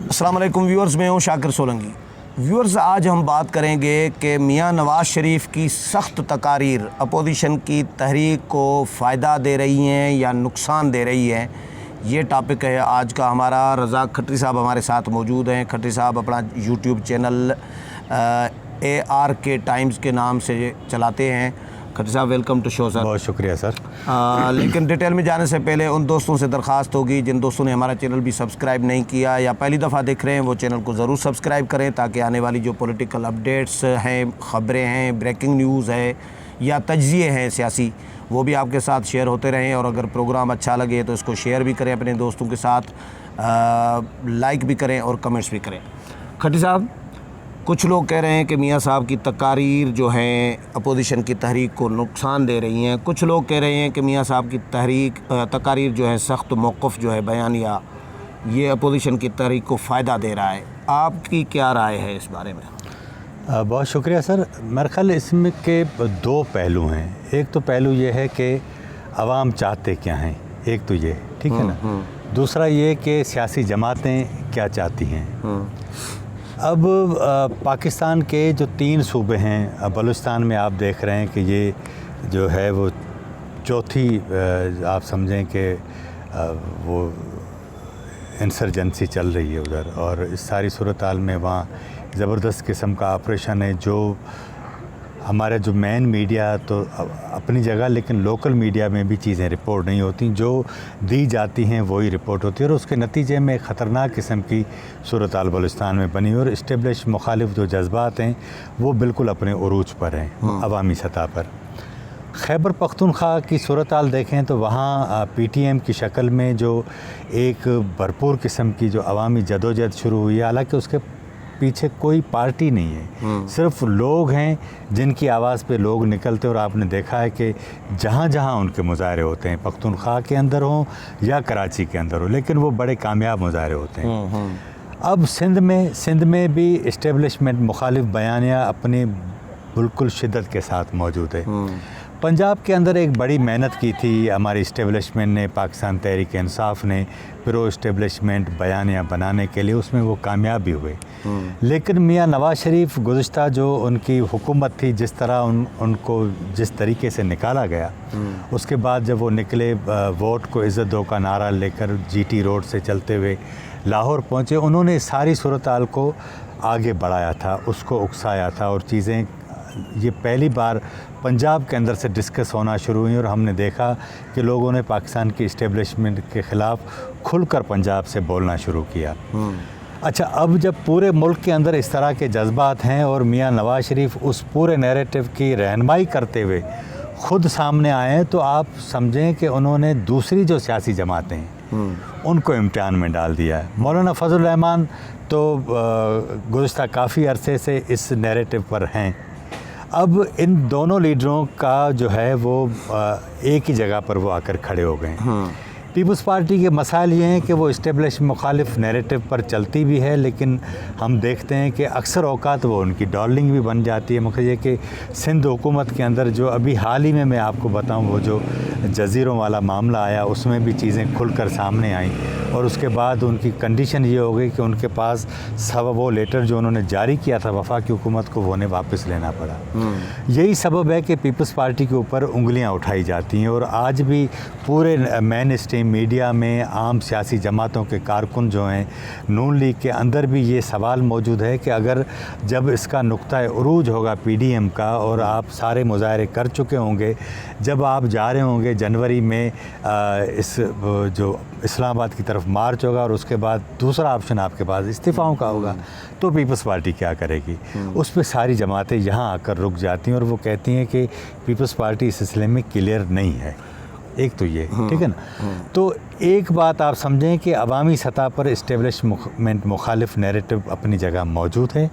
السلام علیکم ویورز، میں ہوں شاکر سولنگی۔ ویورز، آج ہم بات کریں گے کہ میاں نواز شریف کی سخت تقاریر اپوزیشن کی تحریک کو فائدہ دے رہی ہیں یا نقصان دے رہی ہیں۔ یہ ٹاپک ہے آج کا ہمارا۔ رزاق کھٹری صاحب ہمارے ساتھ موجود ہیں۔ کھٹری صاحب اپنا یوٹیوب چینل ARK ٹائمز کے نام سے چلاتے ہیں۔ کھٹری صاحب ویلکم ٹو شو سر۔ بہت شکریہ سر۔ لیکن ڈیٹیل میں جانے سے پہلے ان دوستوں سے درخواست ہوگی جن دوستوں نے ہمارا چینل بھی سبسکرائب نہیں کیا یا پہلی دفعہ دیکھ رہے ہیں، وہ چینل کو ضرور سبسکرائب کریں تاکہ آنے والی جو پولیٹیکل اپڈیٹس ہیں، خبریں ہیں، بریکنگ نیوز ہے یا تجزیے ہیں سیاسی، وہ بھی آپ کے ساتھ شیئر ہوتے رہیں۔ اور اگر پروگرام اچھا لگے تو اس کو شیئر بھی کریں اپنے دوستوں کے ساتھ، لائک بھی کریں اور کمنٹس بھی کریں۔ کھٹری صاحب، کچھ لوگ کہہ رہے ہیں کہ میاں صاحب کی تقاریر جو ہیں اپوزیشن کی تحریک کو نقصان دے رہی ہیں، کچھ لوگ کہہ رہے ہیں کہ میاں صاحب کی تقاریر جو ہے سخت موقف جو ہے بیانیہ، یہ اپوزیشن کی تحریک کو فائدہ دے رہا ہے۔ آپ کی کیا رائے ہے اس بارے میں؟ بہت شکریہ سر۔ میرے خیال اس میں کے دو پہلو ہیں۔ ایک تو پہلو یہ ہے کہ عوام چاہتے کیا ہیں، ایک تو یہ ٹھیک ہے نا، دوسرا یہ کہ سیاسی جماعتیں کیا چاہتی ہیں۔ اب پاکستان کے جو 3 صوبے ہیں، بلوچستان میں آپ دیکھ رہے ہیں کہ یہ جو ہے وہ چوتھی آپ سمجھیں کہ وہ انسرجنسی چل رہی ہے ادھر، اور اس ساری صورتحال میں وہاں زبردست قسم کا آپریشن ہے۔ جو ہمارے جو مین میڈیا تو اپنی جگہ، لیکن لوکل میڈیا میں بھی چیزیں رپورٹ نہیں ہوتی، جو دی جاتی ہیں وہی رپورٹ ہوتی ہے، اور اس کے نتیجے میں خطرناک قسم کی صورتحال بلوچستان میں بنی، اور اسٹیبلش مخالف جو جذبات ہیں وہ بالکل اپنے عروج پر ہیں عوامی سطح پر۔ خیبر پختونخوا کی صورتحال دیکھیں تو وہاں PTM کی شکل میں جو ایک بھرپور قسم کی جو عوامی جدوجہد شروع ہوئی ہے، حالانکہ اس کے پیچھے کوئی پارٹی نہیں ہے، صرف لوگ ہیں جن کی آواز پہ لوگ نکلتے، اور آپ نے دیکھا ہے کہ جہاں جہاں ان کے مظاہرے ہوتے ہیں، پختونخوا کے اندر ہوں یا کراچی کے اندر ہوں، لیکن وہ بڑے کامیاب مظاہرے ہوتے ہیں۔ اب سندھ میں بھی اسٹیبلشمنٹ مخالف بیانیہ اپنی بالکل شدت کے ساتھ موجود ہے۔ پنجاب کے اندر ایک بڑی محنت کی تھی ہماری اسٹیبلشمنٹ نے، پاکستان تحریک انصاف نے، پرو اسٹیبلشمنٹ بیانیہ بنانے کے لیے، اس میں وہ کامیاب بھی ہوئے۔ لیکن میاں نواز شریف گزشتہ جو ان کی حکومت تھی، جس طرح ان کو جس طریقے سے نکالا گیا، اس کے بعد جب وہ نکلے ووٹ کو عزت دو کا نعرہ لے کر GT روڈ سے چلتے ہوئے لاہور پہنچے، انہوں نے ساری صورتحال کو آگے بڑھایا تھا، اس کو اکسایا تھا، اور چیزیں یہ پہلی بار پنجاب کے اندر سے ڈسکس ہونا شروع ہوئی، اور ہم نے دیکھا کہ لوگوں نے پاکستان کی اسٹیبلشمنٹ کے خلاف کھل کر پنجاب سے بولنا شروع کیا۔ اچھا، اب جب پورے ملک کے اندر اس طرح کے جذبات ہیں اور میاں نواز شریف اس پورے نیریٹو کی رہنمائی کرتے ہوئے خود سامنے آئے ہیں، تو آپ سمجھیں کہ انہوں نے دوسری جو سیاسی جماعتیں ہیں ان کو امتحان میں ڈال دیا ہے۔ مولانا فضل الرحمان تو گزشتہ کافی عرصے سے اس نیریٹو پر ہیں۔ اب ان دونوں لیڈروں کا جو ہے وہ ایک ہی جگہ پر وہ آ کر کھڑے ہو گئے ہیں۔ پیپلز پارٹی کے مسائل یہ ہیں کہ وہ اسٹیبلش مخالف نیریٹو پر چلتی بھی ہے، لیکن ہم دیکھتے ہیں کہ اکثر اوقات وہ ان کی ڈارلنگ بھی بن جاتی ہے۔ مگر یہ کہ سندھ حکومت کے اندر جو ابھی حال ہی میں آپ کو بتاؤں، وہ جو جزیروں والا معاملہ آیا، اس میں بھی چیزیں کھل کر سامنے آئیں، اور اس کے بعد ان کی کنڈیشن یہ ہو گئی کہ ان کے پاس وہ لیٹر جو انہوں نے جاری کیا تھا وفاقی حکومت کو، وہ انہیں واپس لینا پڑا۔ یہی سبب ہے کہ پیپلز پارٹی کے اوپر انگلیاں اٹھائی جاتی ہیں، اور آج بھی پورے مین اسٹریم میڈیا میں عام سیاسی جماعتوں کے کارکن جو ہیں، نون لیگ کے اندر بھی یہ سوال موجود ہے کہ اگر جب اس کا نقطہ عروج ہوگا PDM کا، اور آپ سارے مظاہرے کر چکے ہوں گے، جب آپ جا رہے ہوں گے جنوری میں اس جو اسلام آباد کی طرف مارچ ہوگا، اور اس کے بعد دوسرا آپشن آپ کے پاس استعفاؤں کا ہوگا، تو پیپلز پارٹی کیا کرے گی؟ اس پہ ساری جماعتیں یہاں آ کر رک جاتی ہیں، اور وہ کہتی ہیں کہ پیپلز پارٹی اس سلسلے میں کلیئر نہیں ہے۔ ایک تو یہ ٹھیک ہے نا۔ تو ایک بات آپ سمجھیں کہ عوامی سطح پر اسٹیبلشمنٹ مخالف نیریٹو اپنی جگہ موجود ہے،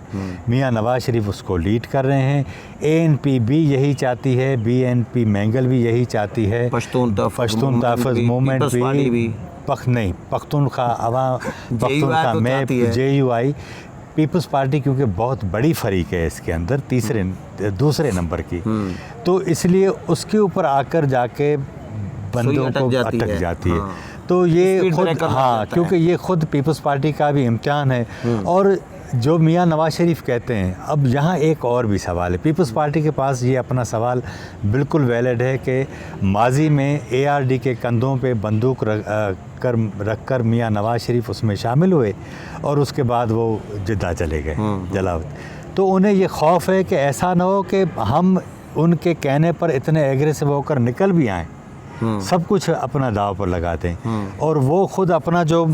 میاں نواز شریف اس کو لیڈ کر رہے ہیں، ANP بھی یہی چاہتی ہے، BNP مینگل بھی یہی چاہتی ہے، پشتون تحفظ موومنٹ بھی نہیں، پختونخوا عوام، پختونخوا میں JUI، پیپلز پارٹی کیونکہ بہت بڑی فریق ہے اس کے اندر، دوسرے نمبر کی، تو اس لیے اس کے اوپر آ کر جا کے بندوں کو اٹک جاتی ہے۔ تو یہ Speed خود breaker ہاں لگ جاتا کیونکہ یہ خود پیپلز پارٹی کا بھی امتحان ہے. اور جو میاں نواز شریف کہتے ہیں، اب یہاں ایک اور بھی سوال ہے. پیپلز پارٹی کے پاس یہ اپنا سوال بالکل ویلڈ ہے کہ ماضی میں ARD کے کندھوں پہ بندوق رکھ کر میاں نواز شریف اس میں شامل ہوئے اور اس کے بعد وہ جدہ چلے گئے جلاوطن. تو انہیں یہ خوف ہے کہ ایسا نہ ہو کہ ہم ان کے کہنے پر اتنے ایگریسو ہو کر نکل بھی آئیں، سب کچھ اپنا داؤ پر لگاتے ہیں اور وہ خود اپنا جو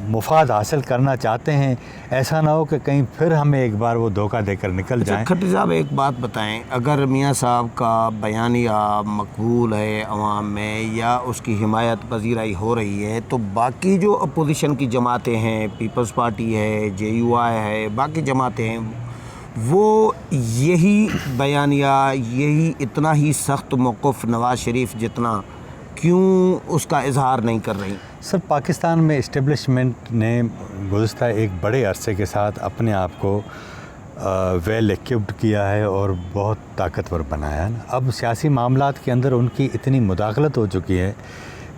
مفاد حاصل کرنا چاہتے ہیں ایسا نہ ہو کہ کہیں پھر ہمیں ایک بار وہ دھوکہ دے کر نکل جائیں. کھٹی صاحب ایک بات بتائیں، اگر میاں صاحب کا بیانیہ مقبول ہے عوام میں یا اس کی حمایت پذیرائی ہو رہی ہے، تو باقی جو اپوزیشن کی جماعتیں ہیں، پیپلز پارٹی ہے، JUI ہے، باقی جماعتیں ہیں، وہ یہی بیانیہ، یہی اتنا ہی سخت موقف نواز شریف جتنا کیوں اس کا اظہار نہیں کر رہی؟ سر، پاکستان میں اسٹیبلشمنٹ نے گزشتہ ایک بڑے عرصے کے ساتھ اپنے آپ کو ویل ایکوپڈ کیا ہے اور بہت طاقتور بنایا ہے نا. اب سیاسی معاملات کے اندر ان کی اتنی مداخلت ہو چکی ہے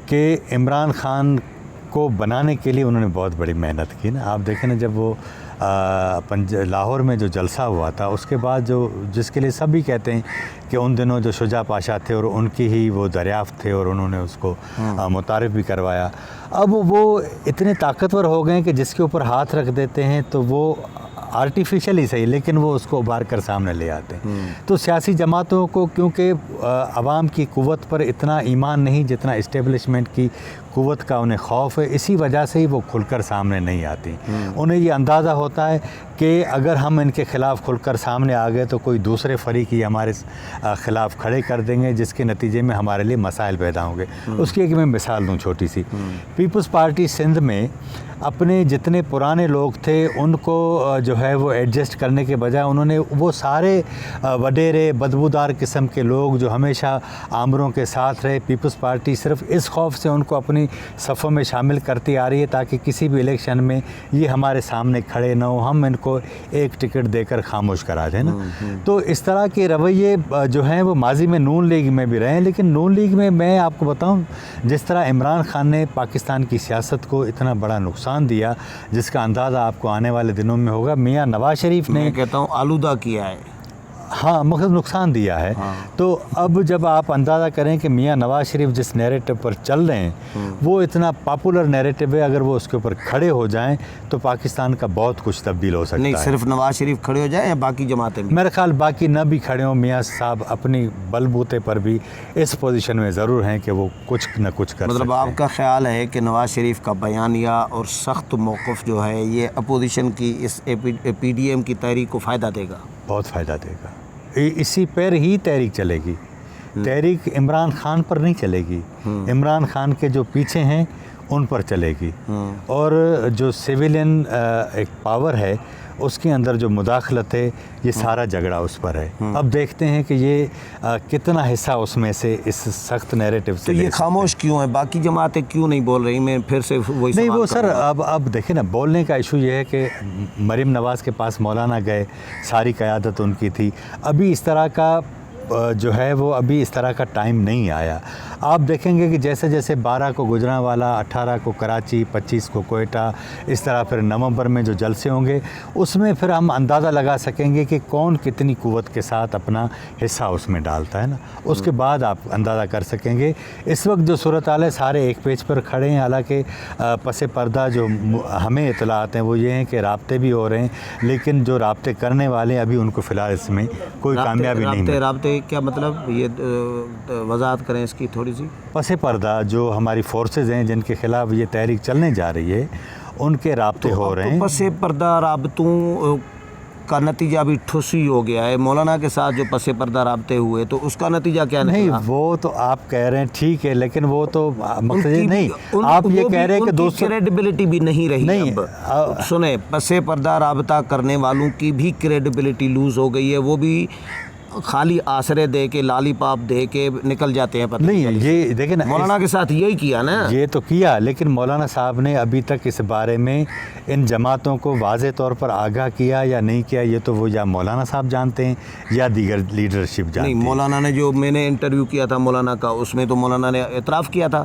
کہ عمران خان کو بنانے کے لیے انہوں نے بہت بڑی محنت کی نا. آپ دیکھیں نا، جب وہ لاہور میں جو جلسہ ہوا تھا اس کے بعد جس کے لیے سبھی کہتے ہیں کہ ان دنوں جو شجاع پاشا تھے اور ان کی ہی وہ دریافت تھے اور انہوں نے اس کو متعارف بھی کروایا. اب وہ اتنے طاقتور ہو گئے کہ جس کے اوپر ہاتھ رکھ دیتے ہیں تو وہ آرٹیفیشل ہی صحیح لیکن وہ اس کو ابھار کر سامنے لے آتے ہیں. تو سیاسی جماعتوں کو کیونکہ عوام کی قوت پر اتنا ایمان نہیں جتنا اسٹیبلشمنٹ کی قوت کا انہیں خوف ہے، اسی وجہ سے ہی وہ کھل کر سامنے نہیں آتی. انہیں یہ اندازہ ہوتا ہے کہ اگر ہم ان کے خلاف کھل کر سامنے آ گئے تو کوئی دوسرے فریق ہی ہمارے خلاف کھڑے کر دیں گے، جس کے نتیجے میں ہمارے لیے مسائل پیدا ہوں گے. اس کی ایک میں مثال دوں چھوٹی سی. پیپلز پارٹی سندھ میں اپنے جتنے پرانے لوگ تھے ان کو جو ہے وہ ایڈجسٹ کرنے کے بجائے انہوں نے وہ سارے وڈیرے بدبودار قسم کے لوگ جو ہمیشہ آمروں کے ساتھ رہے، پیپلز پارٹی صرف اس خوف سے ان کو اپنی صفوں میں شامل کرتی آ رہی ہے تاکہ کسی بھی الیکشن میں یہ ہمارے سامنے کھڑے نہ ہوں، ہم ان کو ایک ٹکٹ دے کر خاموش کرا دیں نا. تو اس طرح کے رویے جو ہیں وہ ماضی میں نون لیگ میں بھی رہے ہیں، لیکن نون لیگ میں آپ کو بتاؤں جس طرح عمران خان نے پاکستان کی سیاست کو اتنا بڑا نقصان دیا جس کا اندازہ آپ کو آنے والے دنوں میں ہوگا، میاں نواز شریف نے میں کہتا ہوں آلودہ کیا ہے. ہاں، مقصد نقصان دیا ہے. تو اب جب آپ اندازہ کریں کہ میاں نواز شریف جس نیریٹو پر چل رہے ہیں وہ اتنا پاپولر نیریٹو ہے، اگر وہ اس کے اوپر کھڑے ہو جائیں تو پاکستان کا بہت کچھ تبدیل ہو سکتا ہے. نہیں صرف نواز شریف کھڑے ہو جائیں یا باقی جماعتیں بھی؟ میرے خیال باقی نہ بھی کھڑے ہوں، میاں صاحب اپنی بل بوتے پر بھی اس پوزیشن میں ضرور ہیں کہ وہ کچھ نہ کچھ کر مطلب سکتے آپ کا خیال ہے کہ نواز شریف کا بیانیہ اور سخت موقف جو ہے یہ اپوزیشن کی اس PDM کی تحریک کو فائدہ دے گا؟ بہت فائدہ دے گا. اسی پر ہی تحریک چلے گی. تحریک عمران خان پر نہیں چلے گی، عمران خان کے جو پیچھے ہیں ان پر چلے گی. اور جو سویلین ایک پاور ہے اس کے اندر جو مداخلت ہے یہ سارا جھگڑا اس پر ہے. اب دیکھتے ہیں کہ یہ کتنا حصہ اس میں سے اس سخت نیریٹو سے. تو یہ خاموش کیوں ہیں؟ باقی جماعتیں کیوں نہیں بول رہی؟ میں پھر سے وہی نہیں، وہ سر اب دیکھیں نا، بولنے کا ایشو یہ ہے کہ مریم نواز کے پاس مولانا گئے، ساری قیادت ان کی تھی. ابھی اس طرح کا جو ہے وہ ابھی اس طرح کا ٹائم نہیں آیا. آپ دیکھیں گے کہ جیسے جیسے 12 کو گجرانوالا، 18 کو کراچی، 25 کو کوئٹہ، اس طرح پھر نومبر میں جو جلسے ہوں گے اس میں پھر ہم اندازہ لگا سکیں گے کہ کون کتنی قوت کے ساتھ اپنا حصہ اس میں ڈالتا ہے نا. اس کے بعد آپ اندازہ کر سکیں گے. اس وقت جو صورتحال ہے سارے ایک پیج پر کھڑے ہیں، حالانکہ پس پردہ جو ہمیں اطلاعات ہیں وہ یہ ہیں کہ رابطے بھی ہو رہے ہیں، لیکن جو رابطے کرنے والے ہیں ابھی ان کو فی الحال اس میں کوئی کامیابی نہیں ملی. رابطے کیا مطلب؟ یہ وضاحت کریں اس کی تھوڑی سی. پس پردہ جو ہماری فورسز ہیں جن کے خلاف یہ تحریک چلنے جا رہی ہے ان کے رابطے ہو رہے ہیں. پس پردہ رابطوں کا نتیجہ بھی ٹھوسی ہو گیا ہے. مولانا کے ساتھ جو پس پردہ رابطے ہوئے تو اس کا نتیجہ کیا نکلا؟ نہیں، وہ تو آپ کہہ رہے ہیں ٹھیک ہے، لیکن وہ تو مقصد نہیں. آپ یہ کہہ رہے ہیں کہ دوسروں کریڈیبلٹی بھی نہیں رہی. نہیں، سنیں، پس پردہ رابطہ کرنے والوں کی بھی کریڈیبلٹی لوز ہو گئی ہے. وہ بھی خالی آسرے دے کے، لالی پاپ دے کے نکل جاتے ہیں. پتہ نہیں، یہ دیکھیں نا، مولانا کے ساتھ یہی کیا نا. یہ تو کیا، لیکن مولانا صاحب نے ابھی تک اس بارے میں ان جماعتوں کو واضح طور پر آگاہ کیا یا نہیں کیا، یہ تو وہ یا مولانا صاحب جانتے ہیں یا دیگر لیڈرشپ جانتے ہیں. نہیں، مولانا نے جو میں نے انٹرویو کیا تھا مولانا کا، اس میں تو مولانا نے اعتراف کیا تھا